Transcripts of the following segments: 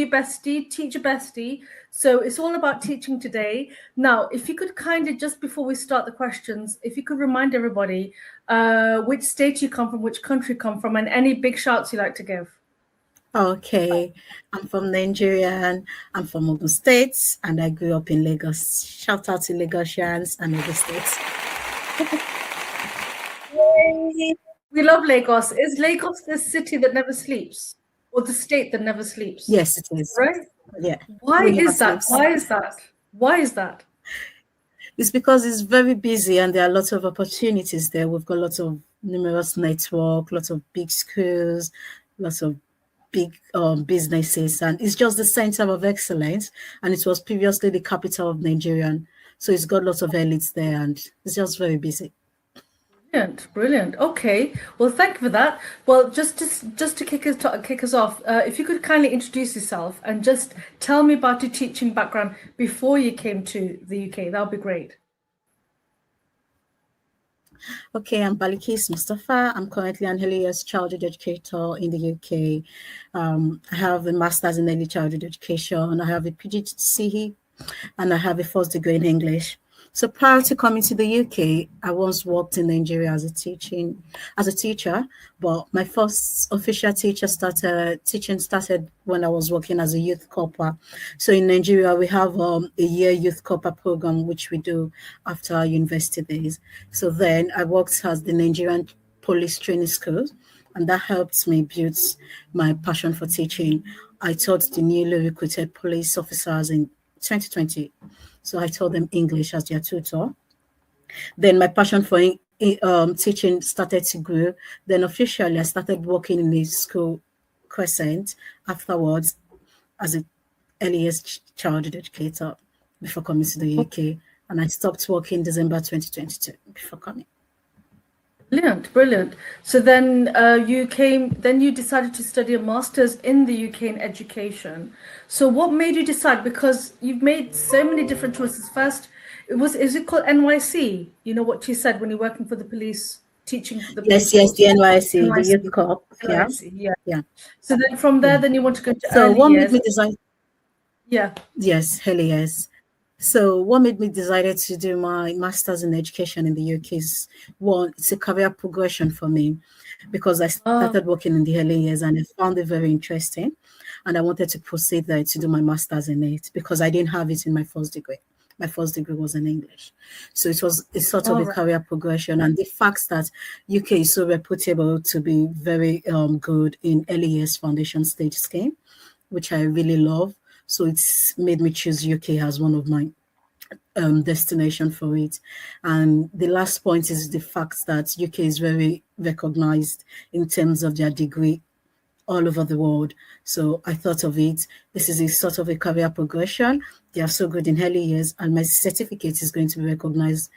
bestie, teacher bestie. So it's all about teaching today. Now, if you could kindly, just before we start the questions, if you could remind everybody which state you come from, which country you come from, and any big shouts you like to give. Okay, I'm from Nigerian. I'm from Ogun State, and I grew up in Lagos. Shout out to Lagosians and Ogun State. We love Lagos. Is Lagos the city that never sleeps, or the state that never sleeps? Yes, it is. Right? Yeah. Why is that? Why is that? Why is that? It's because it's very busy and there are lots of opportunities there. We've got lots of numerous network, lots of big schools, lots of big businesses, and it's just the center of excellence. And it was previously the capital of Nigeria, so it's got lots of elites there, and it's just very busy. Brilliant, brilliant. Okay, well, thank you for that. Well, just to kick us off, if you could kindly introduce yourself and just tell me about your teaching background before you came to the UK, that would be great. Okay, I'm Balikis Mustafa. I'm currently an early years childhood educator in the UK. I have a master's in early childhood education. I have a PGCE, and I have a first degree in English. So prior to coming to the UK, I once worked in Nigeria as a teacher, but my first official teaching started when I was working as a youth corper. So in Nigeria, we have a year youth corper program, which we do after our university days. So then I worked as the Nigerian police training school, and that helped me build my passion for teaching. I taught the newly recruited police officers in 2020. So I taught them English as their tutor. Then my passion for teaching started to grow. Then officially I started working in a school crescent afterwards as an early years childhood educator before coming to the UK. And I stopped working December 2022 before coming. Brilliant, brilliant. So then you decided to study a master's in the UK in education. So what made you decide? Because you've made so many different choices. First, is it called NYC? You know what you said when you're working for the police, teaching for the police? Yes, the NYC, the Youth Corps. Yeah. So then from there, then you want to go to so early what years. Made me decide? Yeah. Yes, early years. So what made me decided to do my master's in education in the UK is, one, it's a career progression for me because I started working in the early years and I found it very interesting, and I wanted to proceed there to do my master's in it because I didn't have it in my first degree. My first degree was in English. So it was a sort of a career progression, and the fact that UK is so reputable to be very good in early years foundation stage scheme, which I really love. So it's made me choose UK as one of my destination for it. And the last point is the fact that UK is very recognized in terms of their degree all over the world. So I thought of it. This is a sort of a career progression. They are so good in early years, and my certificate is going to be recognized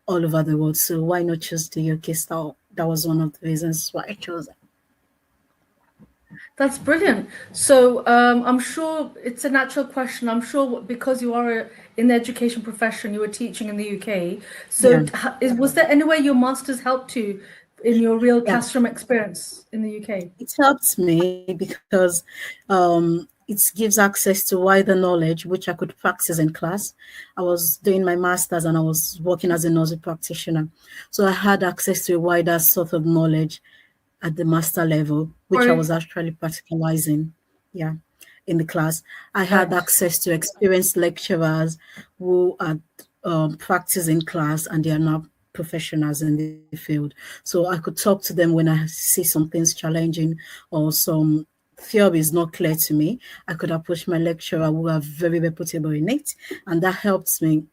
all over the world. So why not choose the UK style? That was one of the reasons why I chose it. That's brilliant. So I'm sure it's a natural question. I'm sure because you are in the education profession, you were teaching in the UK. So was there any way your master's helped you in your real classroom experience in the UK? It helps me because it gives access to wider knowledge, which I could practice in class. I was doing my master's and I was working as a nursery practitioner. So I had access to a wider sort of knowledge at the master level, which I was actually practicalizing, in the class. I had access to experienced lecturers who had practiced in class and they are now professionals in the field. So I could talk to them when I see some things challenging or some theory is not clear to me. I could approach my lecturer who are very reputable in it, and that helps me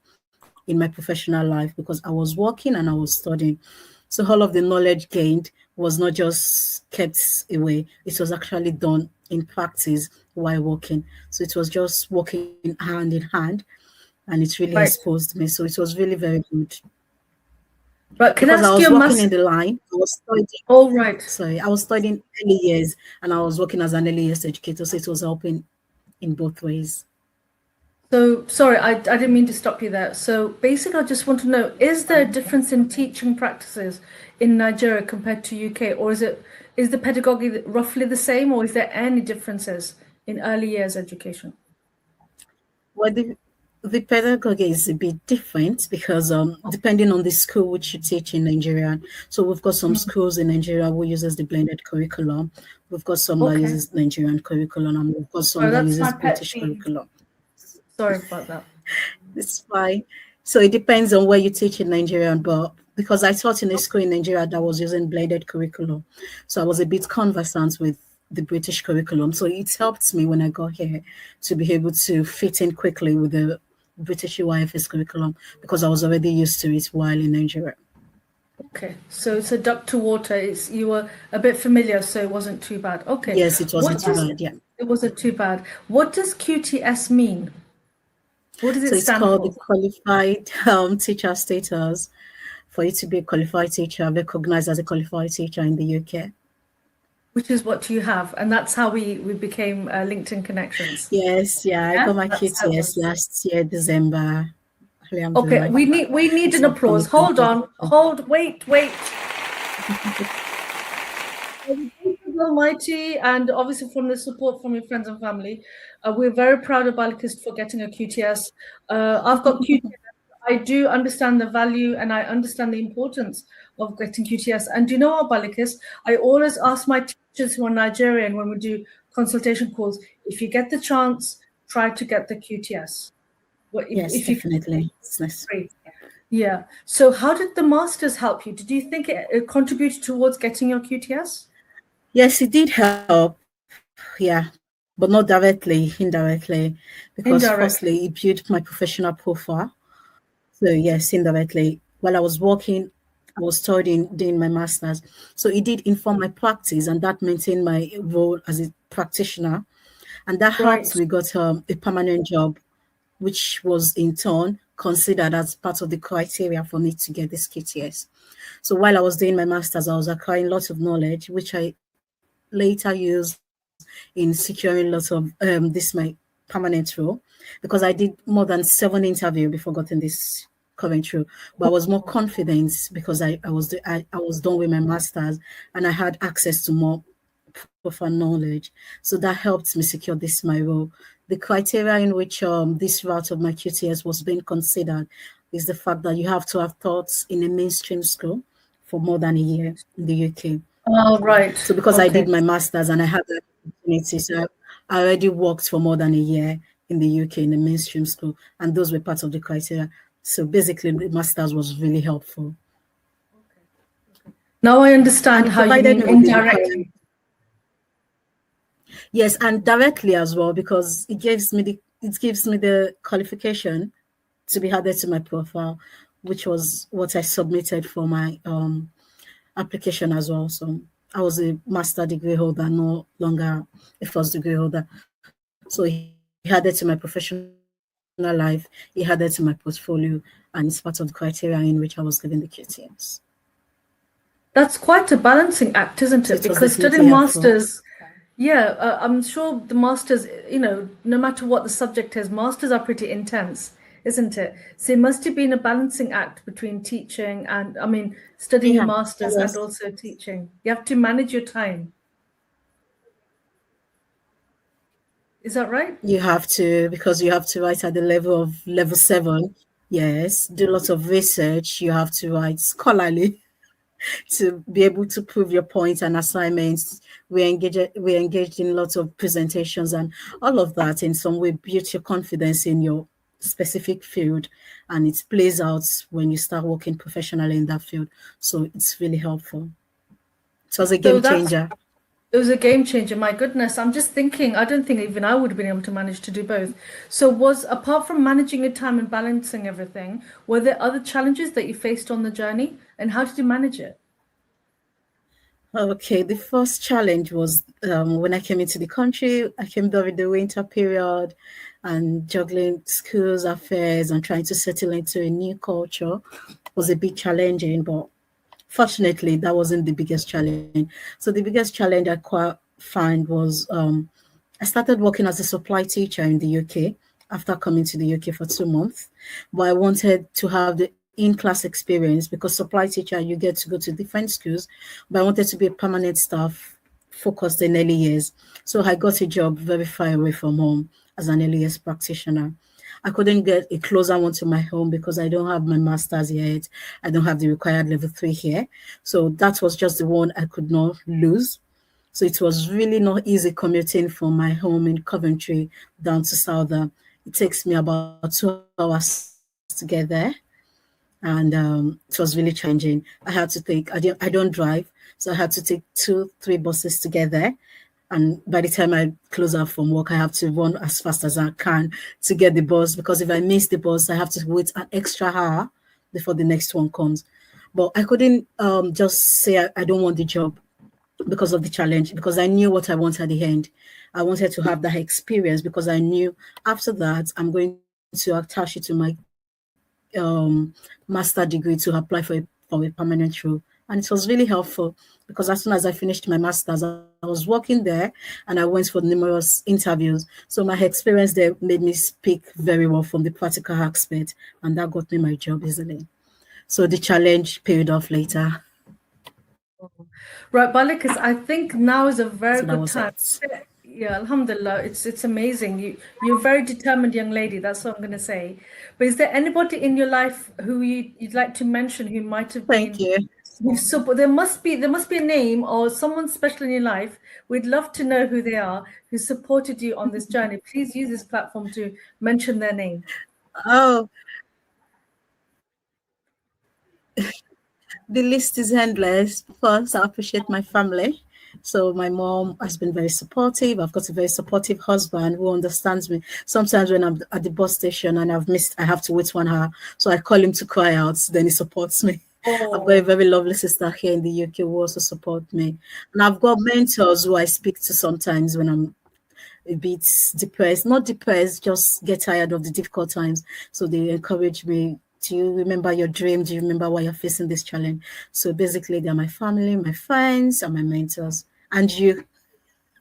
in my professional life because I was working and I was studying. So all of the knowledge gained was not just kept away, it was actually done in practice while working. So it was just working hand in hand, and it really exposed me. So it was really very good. But can because I I was working in the line, I was studying. Oh, right. Sorry, I was studying early years and I was working as an early years educator. So it was helping in both ways. So, sorry, I didn't mean to stop you there. So basically, I just want to know, is there a difference in teaching practices in Nigeria compared to UK? Or is the pedagogy roughly the same, or is there any differences in early years education? Well, the pedagogy is a bit different because depending on the school which you teach in Nigeria. So we've got some Mm, schools in Nigeria who uses the blended curriculum. We've got some that okay. uses Nigerian curriculum, and we've got some Sorry, that that's my uses pet British peeve. curriculum. Sorry about that. It's fine. So it depends on where you teach in Nigeria, but because I taught in a school in Nigeria that was using blended curriculum, so I was a bit conversant with the British curriculum. So it helped me when I got here to be able to fit in quickly with the British UIFS curriculum because I was already used to it while in Nigeria. Okay, so it's a duck to water. It's you were a bit familiar, so it wasn't too bad. Okay, Yes, it wasn't what too does bad. Yeah. it wasn't too bad. What does QTS mean? What does So it it's stand called the for? qualified teacher status. For you to be a qualified teacher, recognized as a qualified teacher in the UK. Which is what you have, and that's how we became LinkedIn connections. Yes, yeah, I Yeah, got my that's how it QTS was. last year, December. Okay, Alhamdulillah. we need It's an all applause. coming through Hold on, beautifully. hold, wait. Almighty, and obviously from the support from your friends and family, we're very proud of Balikist for getting a QTS. I've got QTS. I do understand the value and I understand the importance of getting QTS. And do you know what, Balikist? I always ask my teachers who are Nigerian when we do consultation calls, if you get the chance, try to get the QTS. Well, Yes, if you can, definitely. It's nice. free. Yeah. So how did the masters help you? Did you think it contributed towards getting your QTS? Yes, it did help. Yeah, but not directly, indirectly, because Indirectly. firstly, it built my professional profile. So yes, indirectly. While I was working, I was studying, doing my master's. So it did inform my practice, and that maintained my role as a practitioner. And that helped Right. me got a permanent job, which was in turn considered as part of the criteria for me to get this QTS. So while I was doing my master's, I was acquiring lots of knowledge, which I later used in securing lots of this my permanent role because I did more than 7 interviews before getting this current role. But I was more confident because I was done with my master's and I had access to more profound knowledge. So that helped me secure this my role. The criteria in which this route of my QTS was being considered is the fact that you have to have taught in a mainstream school for more than a year in the UK. Oh, right. So because I did Okay. my master's and I had that opportunity, so I already worked for more than a year in the UK in a mainstream school, and those were part of the criteria. So basically, the master's was really helpful Now I understand and how you provided mean me with the required. indirectly. Yes, and directly as well because it gives me the qualification to be added to my profile, which was what I submitted for my application as well. So I was a master degree holder, no longer a first degree holder. So he added to my professional life, he added to my portfolio, and it's part of the criteria in which I was given the QTS. That's quite a balancing act, So isn't it it? was Because definitely studying helpful. masters, yeah, I'm sure the masters, no matter what the subject is, masters are pretty intense, isn't it? So it must have been a balancing act between teaching and, I mean, studying your Yeah, masters and yes, also teaching. You have to manage your time. Is that right? you have to because you have to write at the level of level 7. Yes, do lots of research. You have to write scholarly to be able to prove your points and assignments. We engaged in lots of presentations and all of that in some way build your confidence in your specific field and it plays out when you start working professionally in that field. So it's really helpful. It was a So game that's changer. It was a game changer. My goodness. I'm just thinking, I don't think even I would have been able to manage to do both. So was apart from managing your time and balancing everything, were there other challenges that you faced on the journey? And how did you manage it? Okay, the first challenge was when I came into the country. I came during the winter period and juggling schools affairs and trying to settle into a new culture was a bit challenging, but fortunately, that wasn't the biggest challenge. So the biggest challenge I found was I started working as a supply teacher in the UK after coming to the UK for 2 months. But I wanted to have the in-class experience because supply teacher, you get to go to different schools. But I wanted to be a permanent staff focused in early years. So I got a job very far away from home as an early years practitioner. I couldn't get a closer one to my home because I don't have my master's yet. I don't have the required level 3 here. So that was just the one I could not lose. So it was really not easy commuting from my home in Coventry down to Southern. It takes me about 2 hours to get there. And it was really challenging. I don't drive, so I had to take 2, 3 buses to get there. And by the time I close out from work, I have to run as fast as I can to get the bus, because if I miss the bus, I have to wait an extra hour before the next one comes. But I couldn't just say I don't want the job because of the challenge, because I knew what I wanted at the end. I wanted to have that experience because I knew after that I'm going to attach it to my master degree to apply for a permanent role. And it was really helpful because as soon as I finished my master's, I was working there and I went for numerous interviews. So my experience there made me speak very well from the practical aspect, and that got me my job easily. So the challenge paid off later. Right, Balikas, I think now is a So very that good was time. it. Yeah, Alhamdulillah, it's amazing. You're a very determined young lady. That's what I'm going to say. But is there anybody in your life who you'd like to mention who might have Thank been you. support? There must be a name or someone special in your life. We'd love to know who they are, who supported you on this journey. Please use this platform to mention their name. Oh, the list is endless. First, I appreciate my family. So my mom has been very supportive. I've got a very supportive husband who understands me. Sometimes when I'm at the bus station and I have to wait 1 hour. So I call him to cry out. Then he supports me. I've got a Oh, very lovely sister here in the UK who also support me. And I've got mentors who I speak to sometimes when I'm a bit depressed, not depressed, just get tired of the difficult times. So they encourage me. Do you remember your dream? Do you remember why you're facing this challenge? So basically, they're my family, my friends, and my mentors. And you,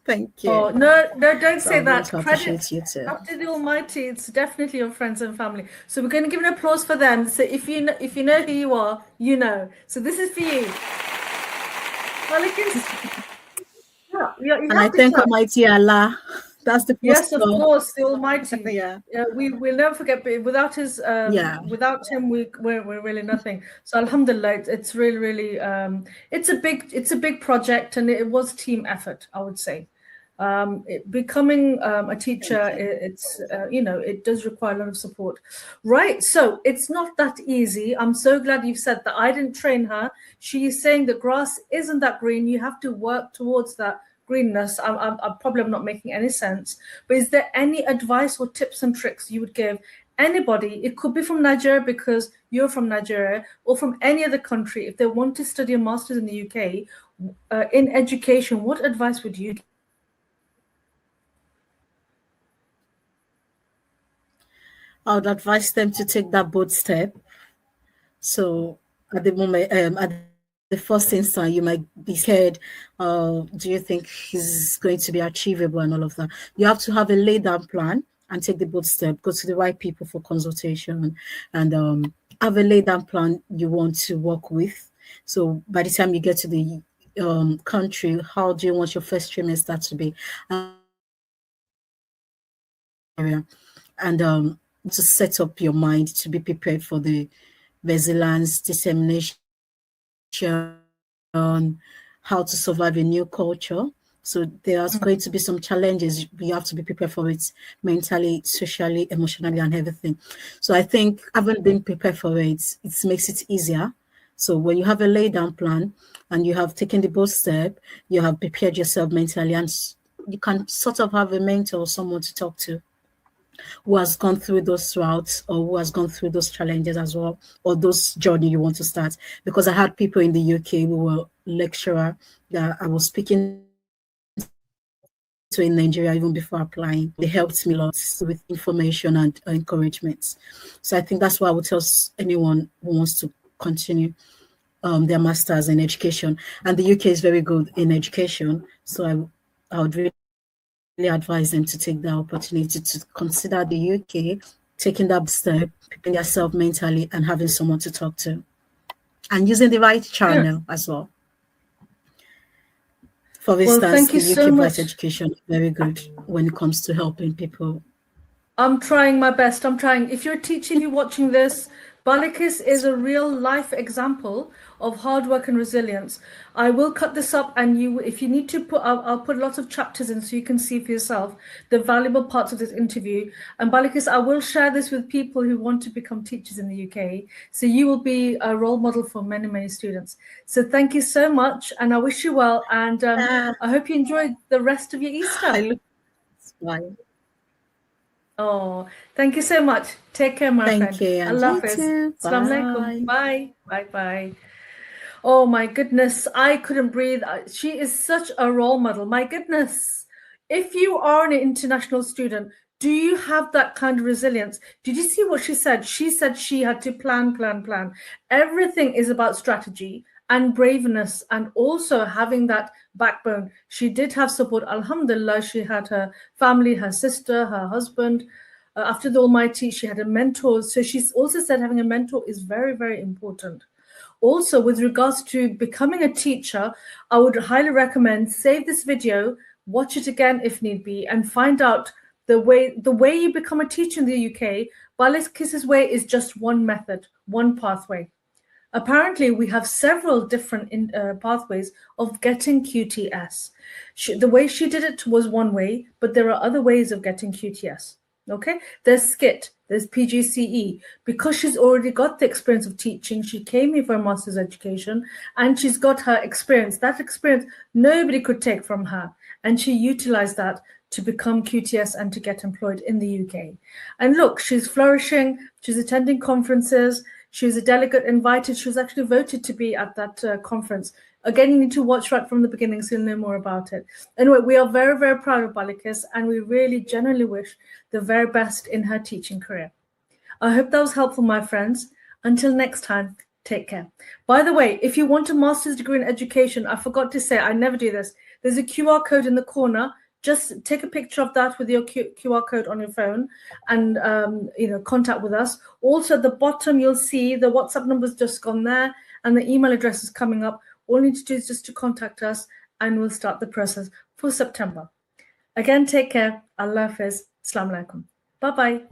thank oh, you. no, no, don't So I say want that. to Credit appreciate you too. after the Almighty, it's definitely your friends and family. So we're going to give an applause for them. So if you know who you are, you know. So this is for you. Malikins, yeah, you And I have to thank clap. Almighty Allah. That's the Yes, first of one. course, the Almighty. Yeah, We will never forget. But yeah, without him, we're really nothing. So Alhamdulillah, it's really, really, it's a big project, and it was team effort, I would say. Becoming a teacher, thank you. it does require a lot of support. Right. So it's not that easy. I'm so glad you've said that. I didn't train her. She is saying the grass isn't that green. You have to work towards that greenness. I'm probably not making any sense. But is there any advice or tips and tricks you would give anybody? It could be from Nigeria because you're from Nigeria, or from any other country. If they want to study a master's in the UK in education, what advice would you give? I would advise them to take that bold step. So at the moment, at the first instance, you might be scared. Do you think he's going to be achievable and all of that? You have to have a laid down plan and take the bold step. Go to the right people for consultation, and have a laid down plan you want to work with. So by the time you get to the country, how do you want your first trimester to be? And to set up your mind to be prepared for the resilience, determination, how to survive a new culture. So there's going to be some challenges. You have to be prepared for it mentally, socially, emotionally, and everything. So I think having been prepared for it, it makes it easier. So when you have a laid down plan and you have taken the bold step, you have prepared yourself mentally, and you can sort of have a mentor or someone to talk to who has gone through those routes or who has gone through those challenges as well, or those journey you want to start. Because I had people in the UK who were lecturer that I was speaking to in Nigeria even before applying. They helped me a lot with information and encouragement. So I think that's why I would tell anyone who wants to continue their masters in education. And the UK is very good in education. So I would really advise them to take the opportunity to consider the UK, taking that step, preparing yourself mentally, and having someone to talk to, and using the right Yeah. channel as well For Well, instance, thank you the so UK Voice much. Education is very good when it comes to helping people. I'm trying my best. I'm trying. If you're a teacher, if you're watching this, Balikis is a real life example of hard work and resilience. I will cut this up, and you, if you need to put, I'll put lots of chapters in so you can see for yourself the valuable parts of this interview. And Balikis, I will share this with people who want to become teachers in the UK. So you will be a role model for many, many students. So thank you so much, and I wish you well. And I hope you enjoy the rest of your I Easter. look fine. Oh, thank you so much. Take care, my Thank friend. you, and Allah you Hafiz. too. Assalamu alaikum. Bye. Bye. Bye. Bye. Oh my goodness, I couldn't breathe. She is such a role model. My goodness. If you are an international student, do you have that kind of resilience? Did you see what she said? She said she had to plan, plan, plan. Everything is about strategy and braveness and also having that backbone. She did have support. Alhamdulillah, she had her family, her sister, her husband. After the Almighty, she had a mentor. So she's also said having a mentor is very, very important. Also, with regards to becoming a teacher, I would highly recommend save this video, watch it again if need be, and find out the way you become a teacher in the UK. Balikis's way is just one method, one pathway. Apparently, we have several different pathways of getting QTS. The way she did it was one way, but there are other ways of getting QTS. Okay, there's SKIT, there's PGCE. Because she's already got the experience of teaching, she came here for a master's education and she's got her experience. That experience nobody could take from her. And she utilized that to become QTS and to get employed in the UK. And look, she's flourishing, she's attending conferences, she was a delegate invited, she was actually voted to be at that conference. Again, you need to watch right from the beginning so you'll know more about it. Anyway, we are very, very proud of Balikis and we really genuinely wish the very best in her teaching career. I hope that was helpful, my friends. Until next time, take care. By the way, if you want a master's degree in education, I forgot to say, I never do this. There's a QR code in the corner. Just take a picture of that with your QR code on your phone and contact with us. Also, at the bottom, you'll see the WhatsApp number's just gone there and the email address is coming up. All you need to do is just to contact us and we'll start the process for September. Again, take care. Allah Hafiz. Assalamu alaikum. Bye-bye.